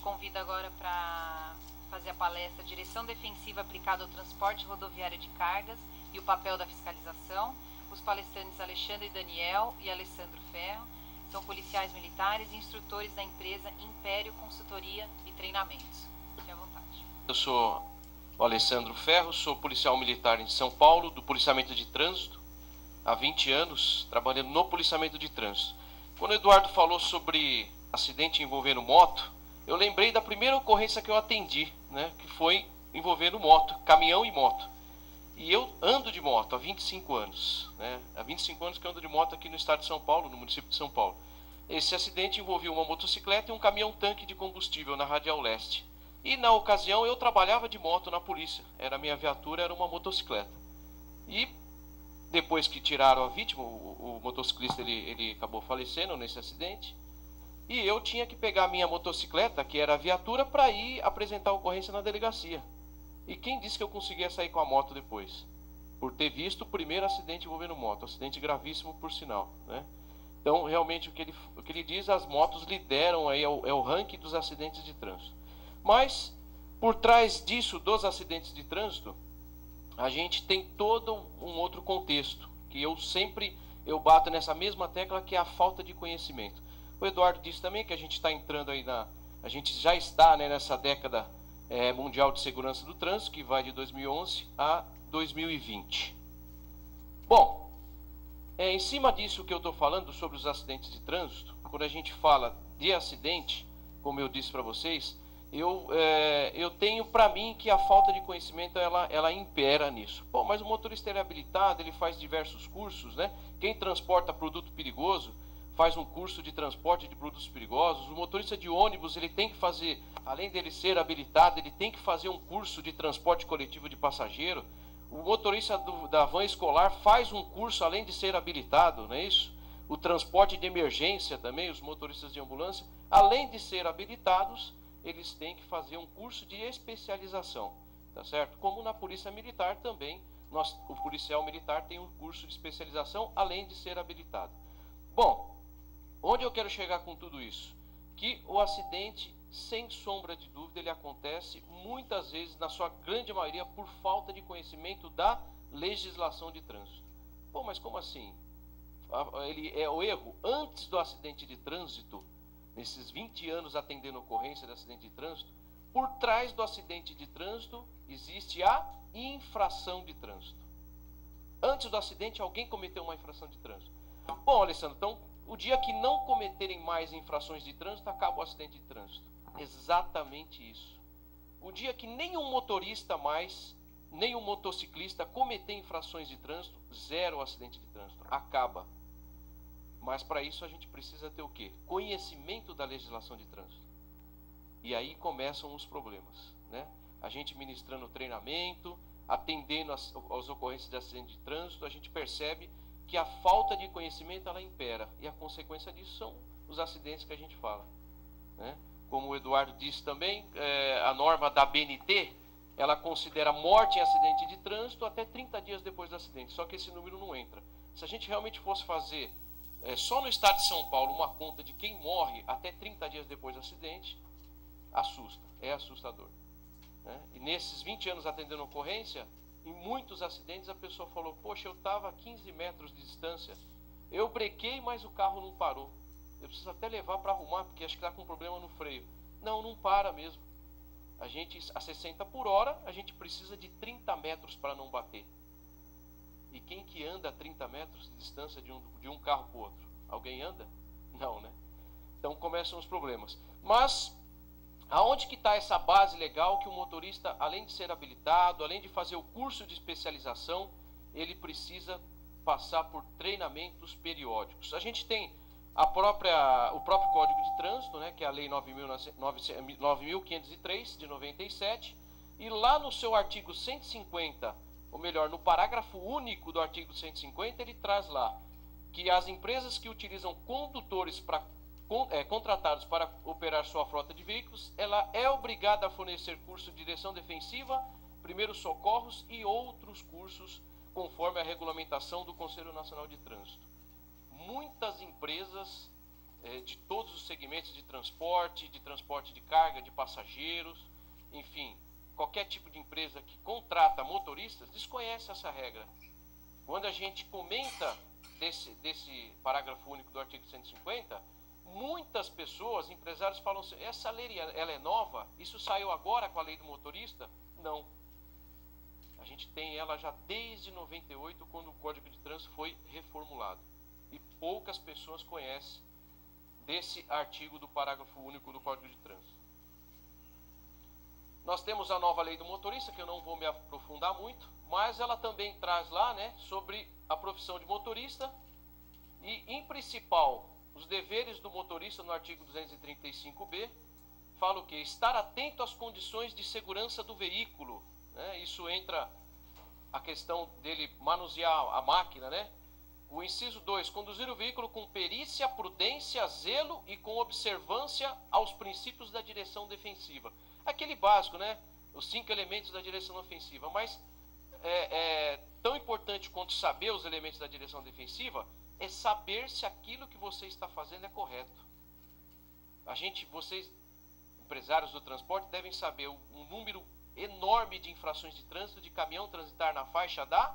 convida agora para fazer a palestra Direção Defensiva aplicada ao transporte rodoviário de cargas e o papel da fiscalização. Os palestrantes Alexandre Daniel e Alessandro Ferro são policiais militares e instrutores da empresa Império Consultoria e Treinamentos. Fique à vontade. Eu sou o Alessandro Ferro, sou policial militar em São Paulo, do policiamento de trânsito, há 20 anos, trabalhando no policiamento de trânsito. Quando o Eduardo falou sobre acidente envolvendo moto, eu lembrei da primeira ocorrência que eu atendi, né, que foi envolvendo moto, caminhão e moto. E eu ando de moto há 25 anos, né? Há 25 anos que eu ando de moto aqui no estado de São Paulo, no município de São Paulo. Esse acidente envolvia uma motocicleta e um caminhão-tanque de combustível na Radial Leste. E na ocasião eu trabalhava de moto na polícia, a minha viatura era uma motocicleta. E depois que tiraram a vítima, o motociclista ele acabou falecendo nesse acidente. E eu tinha que pegar a minha motocicleta, que era a viatura, para ir apresentar a ocorrência na delegacia. E quem disse que eu conseguia sair com a moto depois? Por ter visto o primeiro acidente envolvendo moto, acidente gravíssimo por sinal, né? Então, realmente, o que ele diz, as motos lideram aí, é o ranking dos acidentes de trânsito. Mas, por trás disso, dos acidentes de trânsito, a gente tem todo um outro contexto, que eu bato nessa mesma tecla, que é a falta de conhecimento. O Eduardo disse também que a gente está entrando aí a gente já está, né, nessa década mundial de segurança do trânsito, que vai de 2011 a 2020. Bom, em cima disso que eu estou falando sobre os acidentes de trânsito, quando a gente fala de acidente, como eu disse para vocês, eu tenho para mim que a falta de conhecimento ela impera nisso. Bom, mas o motorista é habilitado, ele faz diversos cursos, né? Quem transporta produto perigoso faz um curso de transporte de produtos perigosos. O motorista de ônibus, ele tem que fazer, além dele ser habilitado, ele tem que fazer um curso de transporte coletivo de passageiro. O motorista da van escolar faz um curso, além de ser habilitado, não é isso? O transporte de emergência também, os motoristas de ambulância, além de ser habilitados, eles têm que fazer um curso de especialização, tá certo? Como na polícia militar também, o policial militar tem um curso de especialização, além de ser habilitado. Bom, onde eu quero chegar com tudo isso? Que o acidente, sem sombra de dúvida, ele acontece muitas vezes, na sua grande maioria, por falta de conhecimento da legislação de trânsito. Bom, mas como assim? O erro antes do acidente de trânsito, nesses 20 anos atendendo ocorrência de acidente de trânsito, por trás do acidente de trânsito existe a infração de trânsito. Antes do acidente, alguém cometeu uma infração de trânsito. Bom, Alessandro, então, o dia que não cometerem mais infrações de trânsito, acaba o acidente de trânsito. Exatamente isso. O dia que nenhum motorista mais, nenhum motociclista cometer infrações de trânsito, zero acidente de trânsito. Acaba. Mas para isso a gente precisa ter o quê? Conhecimento da legislação de trânsito. E aí começam os problemas, né? A gente ministrando treinamento, atendendo às ocorrências de acidente de trânsito, a gente percebe que a falta de conhecimento ela impera, e a consequência disso são os acidentes que a gente fala, né? Como o Eduardo disse também, a norma da BNT, ela considera morte em acidente de trânsito até 30 dias depois do acidente, só que esse número não entra. Se a gente realmente fosse fazer só no estado de São Paulo uma conta de quem morre até 30 dias depois do acidente, assusta, é assustador, né? E nesses 20 anos atendendo ocorrência, em muitos acidentes a pessoa falou, poxa, eu estava a 15 metros de distância, eu brequei, mas o carro não parou. Eu preciso até levar para arrumar, porque acho que está com problema no freio. Não para mesmo. A gente, a 60 por hora, a gente precisa de 30 metros para não bater. E quem que anda a 30 metros de distância de um carro para o outro? Alguém anda? Não, né? Então começam os problemas. Mas aonde que está essa base legal que o motorista, além de ser habilitado, além de fazer o curso de especialização, ele precisa passar por treinamentos periódicos? A gente tem o próprio Código de Trânsito, né, que é a Lei 9.503 de 97, e lá no seu artigo 150, ou melhor, no parágrafo único do artigo 150, ele traz lá que as empresas que utilizam condutores contratados para operar sua frota de veículos, ela é obrigada a fornecer curso de direção defensiva, primeiros socorros e outros cursos conforme a regulamentação do Conselho Nacional de Trânsito. Muitas empresas de todos os segmentos de transporte de carga, de passageiros, enfim, qualquer tipo de empresa que contrata motoristas desconhece essa regra. Quando a gente comenta desse parágrafo único do artigo 150, muitas pessoas, empresários falam assim, essa lei ela é nova? Isso saiu agora com a lei do motorista? Não. A gente tem ela já desde 98, quando o Código de Trânsito foi reformulado. E poucas pessoas conhecem desse artigo do parágrafo único do Código de Trânsito. Nós temos a nova lei do motorista, que eu não vou me aprofundar muito, mas ela também traz lá, né, sobre a profissão de motorista e, em principal, os deveres do motorista no artigo 235b, fala o quê? Estar atento às condições de segurança do veículo, né? Isso entra a questão dele manusear a máquina, né? O inciso 2, conduzir o veículo com perícia, prudência, zelo e com observância aos princípios da direção defensiva. Aquele básico, né? Os 5 elementos da direção ofensiva. Mas tão importante quanto saber os elementos da direção defensiva é saber se aquilo que você está fazendo é correto. Vocês, empresários do transporte, devem saber um número enorme de infrações de trânsito de caminhão transitar na faixa da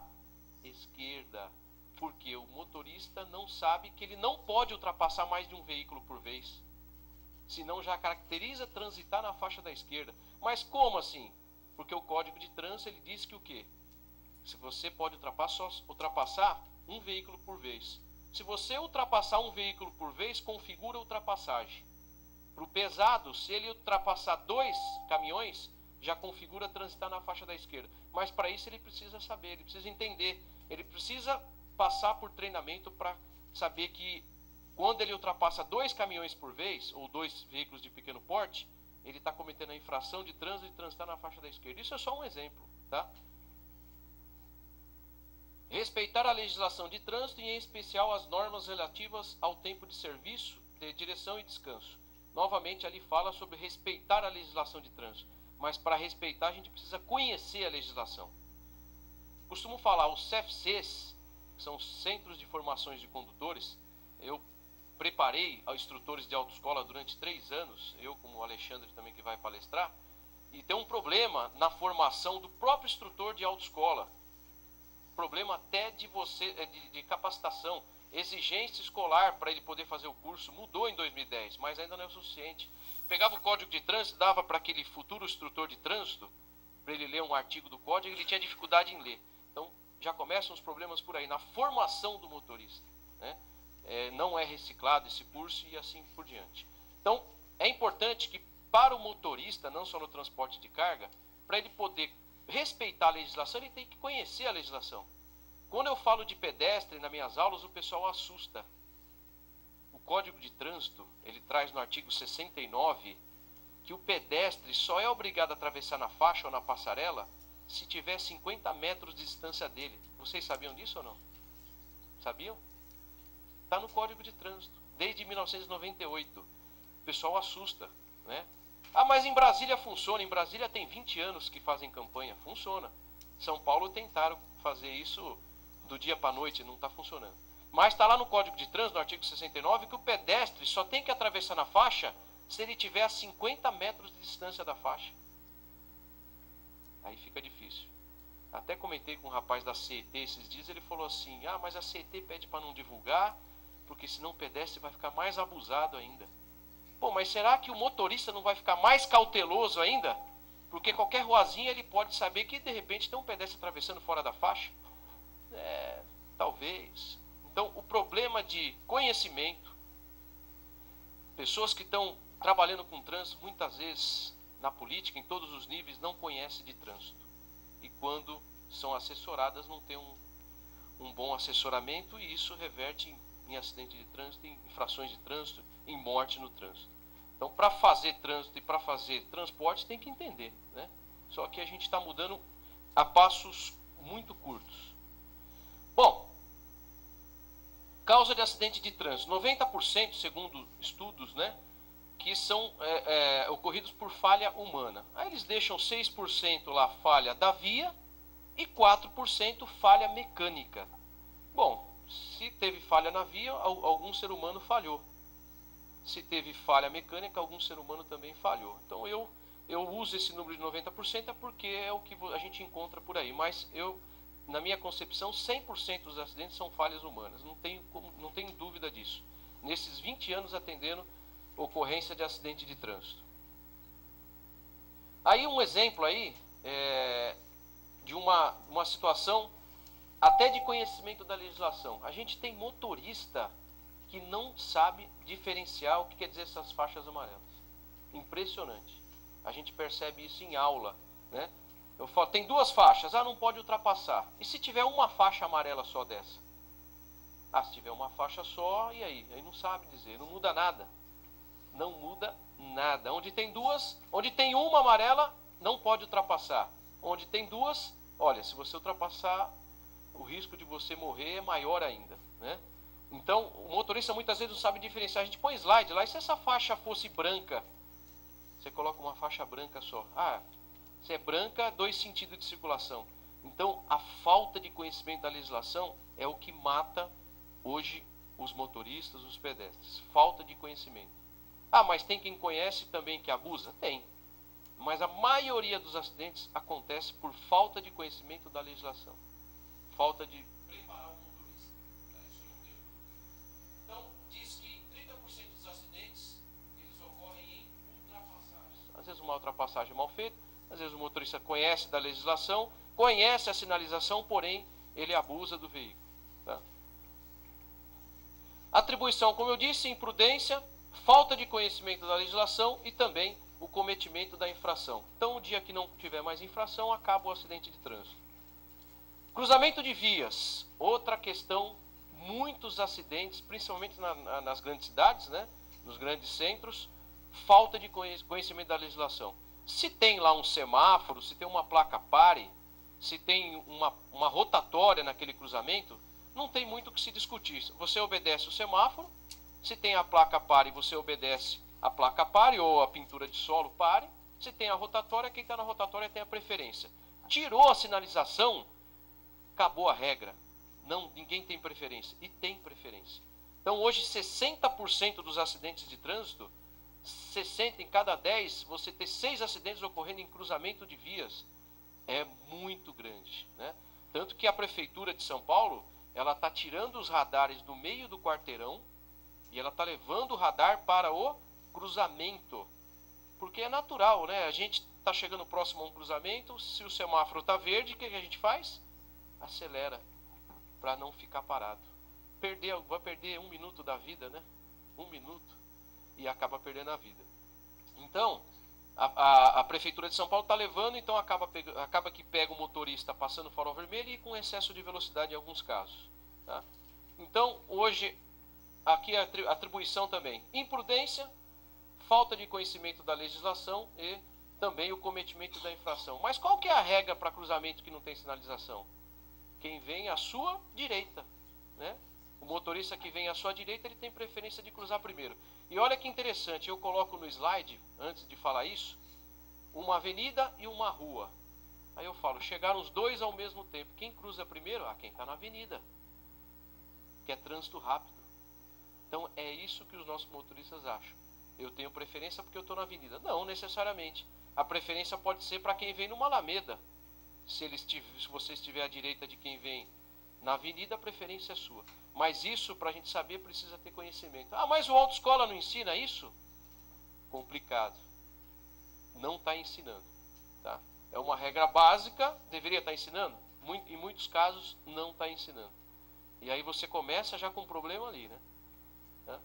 esquerda. Porque o motorista não sabe que ele não pode ultrapassar mais de um veículo por vez. Senão já caracteriza transitar na faixa da esquerda. Mas como assim? Porque o Código de Trânsito ele diz que o quê? Se você pode ultrapassar um veículo por vez. Se você ultrapassar um veículo por vez, configura a ultrapassagem. Para o pesado, se ele ultrapassar 2 caminhões, já configura transitar na faixa da esquerda. Mas para isso ele precisa saber, ele precisa entender, ele precisa passar por treinamento para saber que quando ele ultrapassa 2 caminhões por vez, ou 2 veículos de pequeno porte, ele está cometendo a infração de trânsito e transitar na faixa da esquerda. Isso é só um exemplo, tá? Respeitar a legislação de trânsito e, em especial, as normas relativas ao tempo de serviço, de direção e descanso. Novamente, ali fala sobre respeitar a legislação de trânsito. Mas para respeitar, a gente precisa conhecer a legislação. Costumo falar, os CFCs, que são os Centros de Formações de Condutores, eu preparei instrutores de autoescola durante 3 anos, eu como o Alexandre também que vai palestrar, e tem um problema na formação do próprio instrutor de autoescola. Problema até de capacitação, exigência escolar para ele poder fazer o curso, mudou em 2010, mas ainda não é o suficiente. Pegava o Código de Trânsito, dava para aquele futuro instrutor de trânsito, para ele ler um artigo do Código, ele tinha dificuldade em ler. Então, já começam os problemas por aí, na formação do motorista, né? Não é reciclado esse curso e assim por diante. Então, é importante que para o motorista, não só no transporte de carga, para ele poder respeitar a legislação, ele tem que conhecer a legislação. Quando eu falo de pedestre nas minhas aulas, o pessoal assusta. O Código de Trânsito, ele traz no artigo 69 que o pedestre só é obrigado a atravessar na faixa ou na passarela se tiver 50 metros de distância dele. Vocês sabiam disso ou não? Sabiam? Está no Código de Trânsito, desde 1998. O pessoal assusta, né? Ah, mas em Brasília funciona. Em Brasília tem 20 anos que fazem campanha. Funciona. São Paulo tentaram fazer isso do dia para a noite, não está funcionando. Mas está lá no Código de Trânsito, no artigo 69, que o pedestre só tem que atravessar na faixa se ele tiver a 50 metros de distância da faixa. Aí fica difícil. Até comentei com um rapaz da CET esses dias, ele falou assim, ah, mas a CET pede para não divulgar, porque senão o pedestre vai ficar mais abusado ainda. Pô, mas será que o motorista não vai ficar mais cauteloso ainda? Porque qualquer ruazinha ele pode saber que de repente tem um pedestre atravessando fora da faixa? Talvez. Então, o problema de conhecimento, pessoas que estão trabalhando com trânsito, muitas vezes na política, em todos os níveis, não conhecem de trânsito. E quando são assessoradas, não tem um bom assessoramento, e isso reverte em acidente de trânsito, em infrações de trânsito, em morte no trânsito. Então, para fazer trânsito e para fazer transporte, tem que entender, né? Só que a gente está mudando a passos muito curtos. Bom, causa de acidente de trânsito, 90%, segundo estudos, né, que são ocorridos por falha humana. Aí eles deixam 6% lá falha da via e 4% falha mecânica. Bom, se teve falha na via, algum ser humano falhou. Se teve falha mecânica, algum ser humano também falhou. Então eu uso esse número de 90% é porque é o que a gente encontra por aí. Mas na minha concepção, 100% dos acidentes são falhas humanas. Não tenho dúvida disso. Nesses 20 anos atendendo ocorrência de acidente de trânsito. Aí um exemplo aí de uma situação até de conhecimento da legislação. A gente tem motorista que não sabe diferenciar o que quer dizer essas faixas amarelas. Impressionante. A gente percebe isso em aula, né? Eu falo, tem duas faixas, não pode ultrapassar. E se tiver uma faixa amarela só dessa? Se tiver uma faixa só, e aí? Aí não sabe dizer, não muda nada. Não muda nada. Onde tem duas, onde tem uma amarela, não pode ultrapassar. Onde tem duas, olha, se você ultrapassar, o risco de você morrer é maior ainda, né? Então, o motorista muitas vezes não sabe diferenciar. A gente põe slide lá, e se essa faixa fosse branca? Você coloca uma faixa branca só. Se é branca, 2 sentidos de circulação. Então, a falta de conhecimento da legislação é o que mata hoje os motoristas, os pedestres. Falta de conhecimento. Mas tem quem conhece também que abusa? Tem. Mas a maioria dos acidentes acontece por falta de conhecimento da legislação. Falta de preparar o motorista. Isso eu não tenho dúvida. Então, diz que 30% dos acidentes eles ocorrem em ultrapassagens. Às vezes uma ultrapassagem mal feita, às vezes o motorista conhece da legislação, conhece a sinalização, porém ele abusa do veículo. Tá? Atribuição, como eu disse, imprudência, falta de conhecimento da legislação e também o cometimento da infração. Então, o dia que não tiver mais infração, acaba o acidente de trânsito. Cruzamento de vias, outra questão, muitos acidentes, principalmente nas grandes cidades, né? Nos grandes centros, falta de conhecimento da legislação. Se tem lá um semáforo, se tem uma placa pare, se tem uma rotatória naquele cruzamento, não tem muito o que se discutir. Você obedece o semáforo, se tem a placa pare, você obedece a placa pare ou a pintura de solo pare. Se tem a rotatória, quem está na rotatória tem a preferência. Tirou a sinalização, acabou a regra. Ninguém tem preferência. E tem preferência. Então hoje 60% dos acidentes de trânsito, 60 em cada 10, você ter 6 acidentes ocorrendo em cruzamento de vias, é muito grande, né? Tanto que a Prefeitura de São Paulo, ela está tirando os radares do meio do quarteirão e ela está levando o radar para o cruzamento. Porque é natural, né? A gente está chegando próximo a um cruzamento, se o semáforo está verde, o que a gente faz? Acelera, para não ficar parado. Vai perder 1 minuto da vida, né? 1 minuto. E acaba perdendo a vida. Então, a Prefeitura de São Paulo está levando, então acaba que pega o motorista passando o farol vermelho e com excesso de velocidade em alguns casos. Tá? Então, hoje, aqui a atribuição também. Imprudência, falta de conhecimento da legislação e também o cometimento da infração. Mas qual que é a regra para cruzamento que não tem sinalização? Quem vem à sua direita, né? O motorista que vem à sua direita, ele tem preferência de cruzar primeiro. E olha que interessante, eu coloco no slide, antes de falar isso, uma avenida e uma rua. Aí eu falo, chegaram os dois ao mesmo tempo. Quem cruza primeiro? Quem está na avenida. Que é trânsito rápido. Então é isso que os nossos motoristas acham. Eu tenho preferência porque eu estou na avenida. Não necessariamente. A preferência pode ser para quem vem numa alameda. Se você estiver à direita de quem vem na avenida, a preferência é sua. Mas isso, para a gente saber, precisa ter conhecimento. Mas o autoescola não ensina isso? Complicado. Não está ensinando. Tá? É uma regra básica, deveria estar ensinando? Em muitos casos, não está ensinando. E aí você começa já com um problema ali, né? Tá?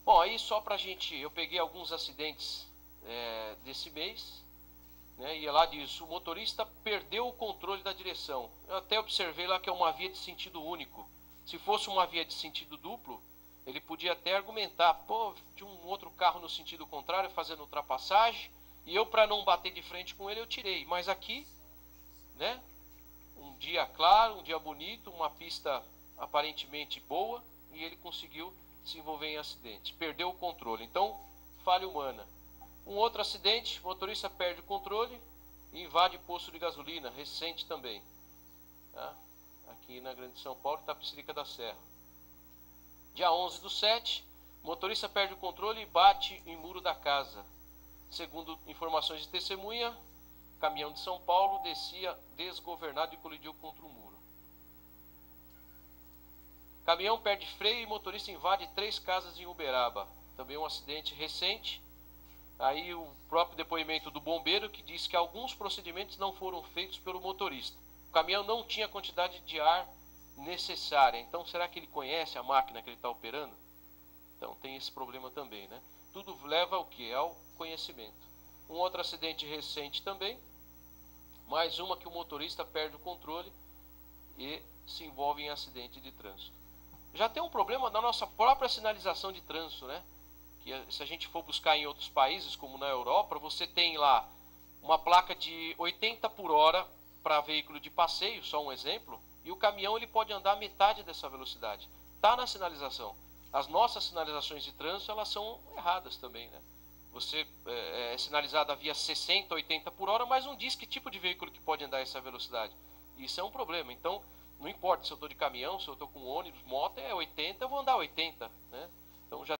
Bom, aí só para a gente... Eu peguei alguns acidentes desse mês... E lá diz, o motorista perdeu o controle da direção. Eu até observei lá que é uma via de sentido único. Se fosse uma via de sentido duplo, ele podia até argumentar, tinha um outro carro no sentido contrário fazendo ultrapassagem, e eu, para não bater de frente com ele, eu tirei. Mas aqui, né, um dia claro, um dia bonito, uma pista aparentemente boa, e ele conseguiu se envolver em acidente. Perdeu o controle. Então, falha humana. Um outro acidente, o motorista perde o controle e invade posto de gasolina, recente também. Tá? Aqui na Grande São Paulo, Itapecerica da Serra. Dia 11/7, motorista perde o controle e bate em muro da casa. Segundo informações de testemunha, caminhão de São Paulo descia desgovernado e colidiu contra o muro. Caminhão perde freio e motorista invade 3 casas em Uberaba. Também um acidente recente. Aí o próprio depoimento do bombeiro que diz que alguns procedimentos não foram feitos pelo motorista. O caminhão não tinha a quantidade de ar necessária. Então será que ele conhece a máquina que ele está operando? Então tem esse problema também, né? Tudo leva ao que? Ao conhecimento. Um outro acidente recente também. Mais uma que o motorista perde o controle e se envolve em acidente de trânsito. Já tem um problema na nossa própria sinalização de trânsito, né? Que se a gente for buscar em outros países, como na Europa, você tem lá uma placa de 80 por hora para veículo de passeio, só um exemplo, e o caminhão ele pode andar metade dessa velocidade. Está na sinalização. As nossas sinalizações de trânsito elas são erradas também, né? Você é sinalizado a via 60, 80 por hora, mas não diz que tipo de veículo que pode andar essa velocidade. Isso é um problema. Então, não importa se eu estou de caminhão, se eu estou com ônibus, moto, é 80, eu vou andar 80, né? Então já